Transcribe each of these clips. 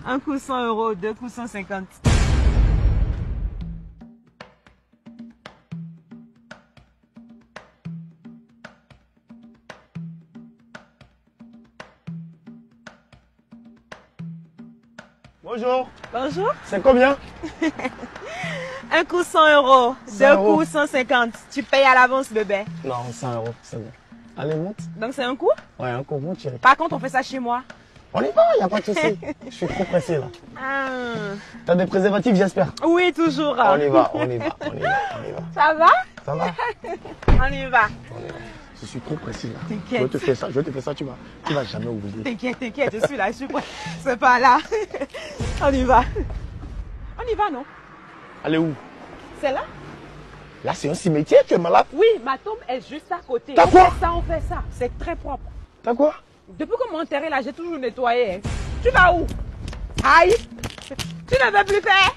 Un coup 100 euros, deux coups 150. Bonjour. Bonjour. C'est combien? Un coup 100 euros, 100 deux euros. coups 150. Tu payes à l'avance, bébé. Non, 100 euros, c'est bon. Allez, monte. Donc c'est un coup? Ouais, un coup, monte, chérie. Par contre, on fait ça chez moi. On y va, y a pas de souci. Je suis trop pressé là. Ah. T'as des préservatifs, j'espère. Oui, toujours. On y va, on y va, on y va, on y va. Ça va? Ça va? On y va. On y va. Je suis trop pressé là. T'inquiète. Je te fais ça, tu vas jamais oublier. T'inquiète, t'inquiète, je suis là, je suis prête. C'est pas là. On y va. On y va, non? Allez où? C'est là? Là, c'est un cimetière, tu es malade? Oui, ma tombe est juste à côté. T'as quoi? On fait ça. C'est très propre. T'as quoi? Depuis qu'on m'a enterré là, j'ai toujours nettoyé. Hein. Tu vas où? Aïe! Tu ne veux plus faire?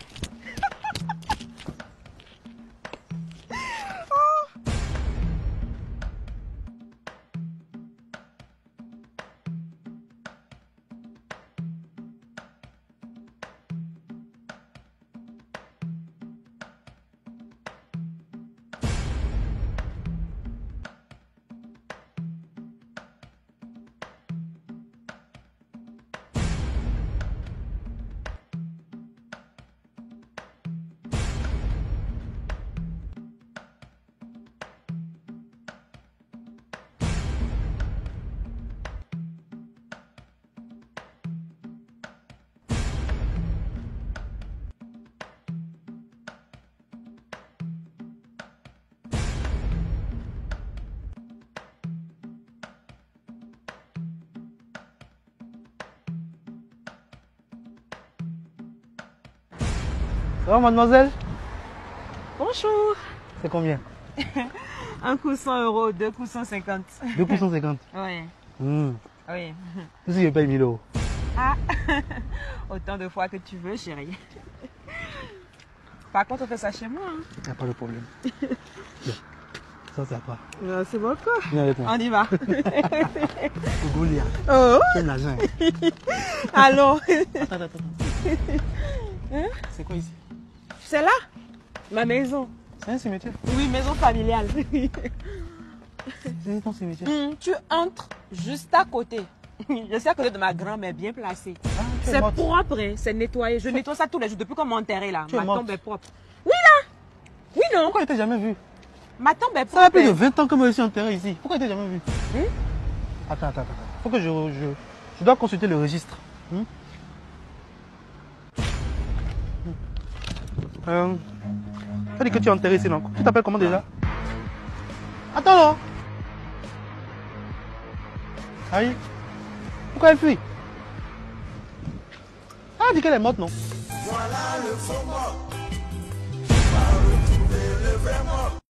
Ça va, mademoiselle? Bonjour. C'est combien? Un coup 100 euros, deux coups 150. 2 coups 150. Oui. Mmh. Oui. Si je paye 1000 euros. Ah, autant de fois que tu veux, chérie. Par contre, on fait ça chez moi. Hein. Y a pas de problème. Bien. Ça pas. C'est beaucoup. Viens avec moi. On y va. Goliath. Oh. Tu es l'argent. Allons. Attends. Hein? C'est quoi ici? C'est là, ma maison. C'est un cimetière. Oui, maison familiale. C'est ton cimetière. Tu entres juste à côté. Je suis à côté de ma grand-mère, bien placée. Ah, tu es C'est morte. propre, hein, c'est nettoyé. Je nettoie ça tous les jours depuis qu'on m'a enterré là. Tu es Ma morte. tombe est propre. Oui là. Oui non. Pourquoi je t'ai jamais vu? Ma tombe est propre. Ça fait plus de 20 ans que je suis enterré ici. Pourquoi je t'ai jamais vu? Hein? Attends. Faut que je dois consulter le registre. Tu as dit que tu es enterré ici, non? Tu t'appelles comment déjà? Attends là. Aïe. Pourquoi elle fuit? Ah, elle dit qu'elle est morte, non? Voilà le faux mort.